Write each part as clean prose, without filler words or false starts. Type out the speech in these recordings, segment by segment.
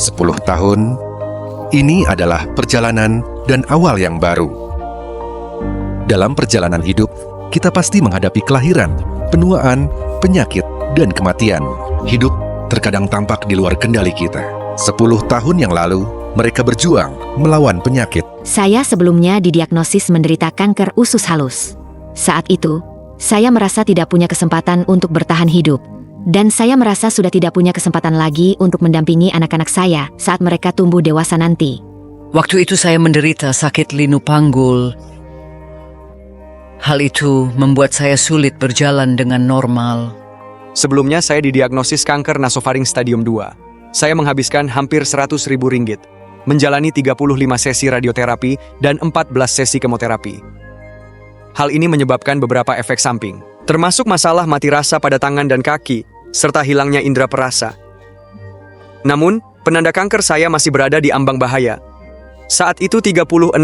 10 tahun, ini adalah perjalanan dan awal yang baru. Dalam perjalanan hidup, kita pasti menghadapi kelahiran, penuaan, penyakit, dan kematian. Hidup terkadang tampak di luar kendali kita. 10 tahun yang lalu, mereka berjuang melawan penyakit. Saya sebelumnya didiagnosis menderita kanker usus halus. Saat itu, saya merasa tidak punya kesempatan untuk bertahan hidup. Dan saya merasa sudah tidak punya kesempatan lagi untuk mendampingi anak-anak saya saat mereka tumbuh dewasa nanti. Waktu itu saya menderita sakit linu panggul. Hal itu membuat saya sulit berjalan dengan normal. Sebelumnya saya didiagnosis kanker nasofaring stadium 2. Saya menghabiskan hampir 100.000 ringgit, menjalani 35 sesi radioterapi dan 14 sesi kemoterapi. Hal ini menyebabkan beberapa efek samping, termasuk masalah mati rasa pada tangan dan kaki, serta hilangnya indera perasa. Namun, penanda kanker saya masih berada di ambang bahaya. Saat itu 36,4,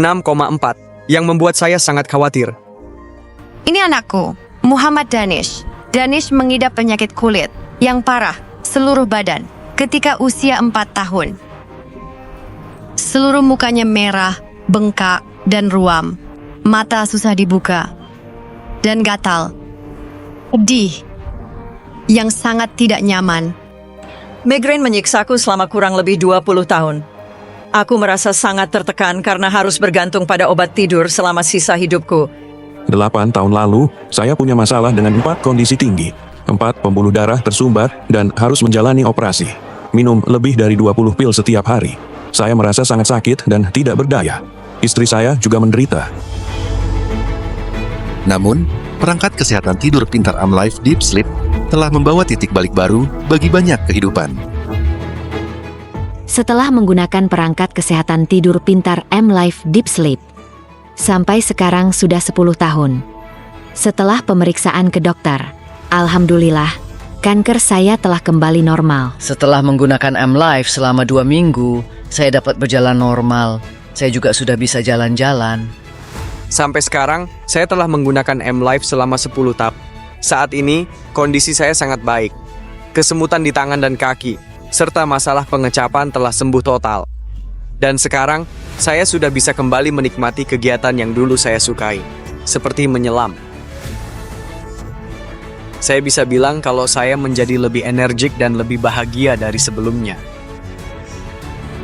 yang membuat saya sangat khawatir. Ini anakku, Muhammad Danish. Danish mengidap penyakit kulit yang parah seluruh badan ketika usia 4 tahun. Seluruh mukanya merah, bengkak, dan ruam. Mata susah dibuka dan gatal. Pedih yang sangat tidak nyaman. Migrain menyiksaku selama kurang lebih 20 tahun. Aku merasa sangat tertekan karena harus bergantung pada obat tidur selama sisa hidupku. 8 tahun lalu, saya punya masalah dengan 4 kondisi tinggi. 4 pembuluh darah tersumbat dan harus menjalani operasi. Minum lebih dari 20 pil setiap hari. Saya merasa sangat sakit dan tidak berdaya. Istri saya juga menderita. Namun, perangkat kesehatan tidur pintar M-Life Deep Sleep telah membawa titik balik baru bagi banyak kehidupan. Setelah menggunakan perangkat kesehatan tidur pintar M-Life Deep Sleep, sampai sekarang sudah 10 tahun. Setelah pemeriksaan ke dokter, alhamdulillah, kanker saya telah kembali normal. Setelah menggunakan M-Life selama 2 minggu, saya dapat berjalan normal. Saya juga sudah bisa jalan-jalan. Sampai sekarang, saya telah menggunakan M-Life selama 10 tahun. Saat ini, kondisi saya sangat baik. Kesemutan di tangan dan kaki, serta masalah pengecapan telah sembuh total. Dan sekarang, saya sudah bisa kembali menikmati kegiatan yang dulu saya sukai, seperti menyelam. Saya bisa bilang kalau saya menjadi lebih energik dan lebih bahagia dari sebelumnya.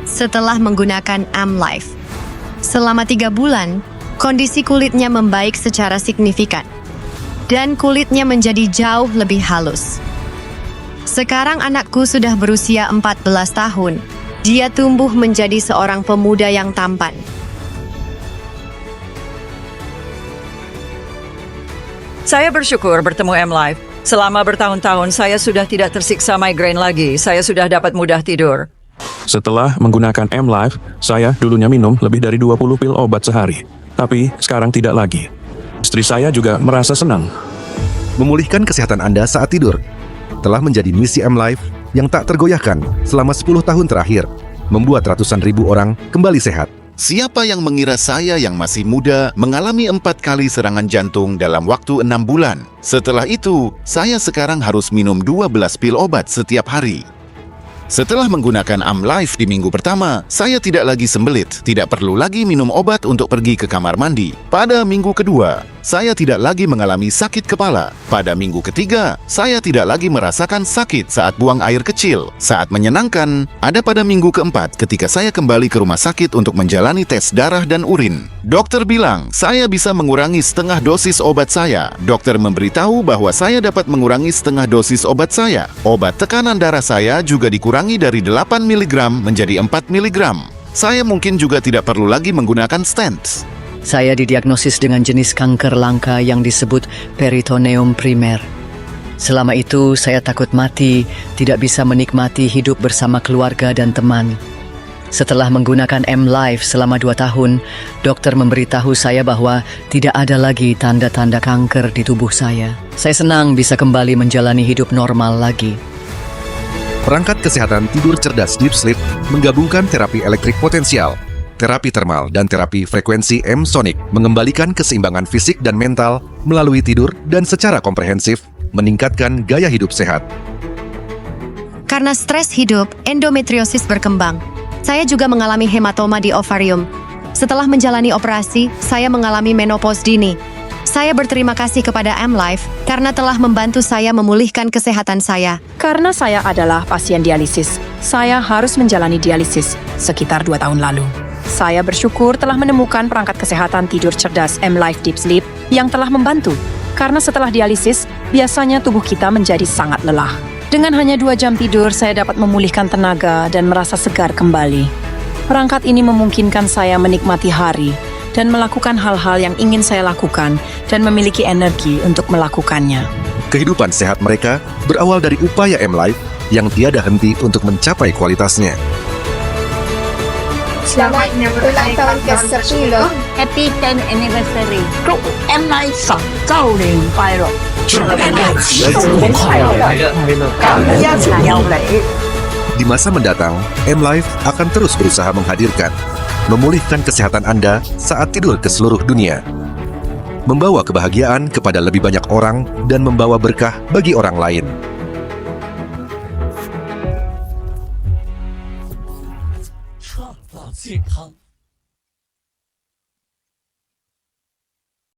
Setelah menggunakan M-Life, selama 3 bulan, kondisi kulitnya membaik secara signifikan. Dan kulitnya menjadi jauh lebih halus. Sekarang anakku sudah berusia 14 tahun. Dia tumbuh menjadi seorang pemuda yang tampan. Saya bersyukur bertemu M-Life. Selama bertahun-tahun saya sudah tidak tersiksa migrain lagi. Saya sudah dapat mudah tidur. Setelah menggunakan M-Life, saya dulunya minum lebih dari 20 pil obat sehari. Tapi sekarang tidak lagi. Istri saya juga merasa senang. Memulihkan kesehatan Anda saat tidur telah menjadi misi M-Life yang tak tergoyahkan selama 10 tahun terakhir, membuat ratusan ribu orang kembali sehat. Siapa yang mengira saya yang masih muda mengalami 4 kali serangan jantung dalam waktu 6 bulan? Setelah itu, saya sekarang harus minum 12 pil obat setiap hari. Setelah menggunakan M-Life di minggu pertama, saya tidak lagi sembelit, tidak perlu lagi minum obat untuk pergi ke kamar mandi. Pada minggu kedua, saya tidak lagi mengalami sakit kepala. Pada minggu ketiga, saya tidak lagi merasakan sakit saat buang air kecil. Saat menyenangkan, ada pada minggu keempat ketika saya kembali ke rumah sakit untuk menjalani tes darah dan urin. Dokter bilang, saya bisa mengurangi setengah dosis obat saya. Dokter memberitahu bahwa saya dapat mengurangi setengah dosis obat saya. Obat tekanan darah saya juga dikurangi dari 8 mg menjadi 4 mg. Saya mungkin juga tidak perlu lagi menggunakan stent. Saya didiagnosis dengan jenis kanker langka yang disebut peritoneum primer. Selama itu, saya takut mati, tidak bisa menikmati hidup bersama keluarga dan teman. Setelah menggunakan M-Life selama 2 tahun, dokter memberitahu saya bahwa tidak ada lagi tanda-tanda kanker di tubuh saya. Saya senang bisa kembali menjalani hidup normal lagi. Perangkat kesehatan tidur cerdas Deep Sleep menggabungkan terapi elektrik potensial, terapi termal, dan terapi frekuensi M-Sonic, mengembalikan keseimbangan fisik dan mental melalui tidur dan secara komprehensif meningkatkan gaya hidup sehat. Karena stres hidup, endometriosis berkembang. Saya juga mengalami hematoma di ovarium. Setelah menjalani operasi, saya mengalami menopause dini. Saya berterima kasih kepada M-Life karena telah membantu saya memulihkan kesehatan saya. Karena saya adalah pasien dialisis, saya harus menjalani dialisis sekitar 2 tahun lalu. Saya bersyukur telah menemukan perangkat kesehatan tidur cerdas M-Life Deep Sleep yang telah membantu. Karena setelah dialisis, biasanya tubuh kita menjadi sangat lelah. Dengan hanya 2 jam tidur, saya dapat memulihkan tenaga dan merasa segar kembali. Perangkat ini memungkinkan saya menikmati hari dan melakukan hal-hal yang ingin saya lakukan dan memiliki energi untuk melakukannya. Kehidupan sehat mereka berawal dari upaya M-Life yang tiada henti untuk mencapai kualitasnya. Selamat ulang tahun ke-10. Happy 10th anniversary. Chúc em nay sống cao niên快樂。Di masa mendatang, M-Life akan terus berusaha menghadirkan, memulihkan kesehatan Anda saat tidur ke seluruh dunia, membawa kebahagiaan kepada lebih banyak orang dan membawa berkah bagi orang lain.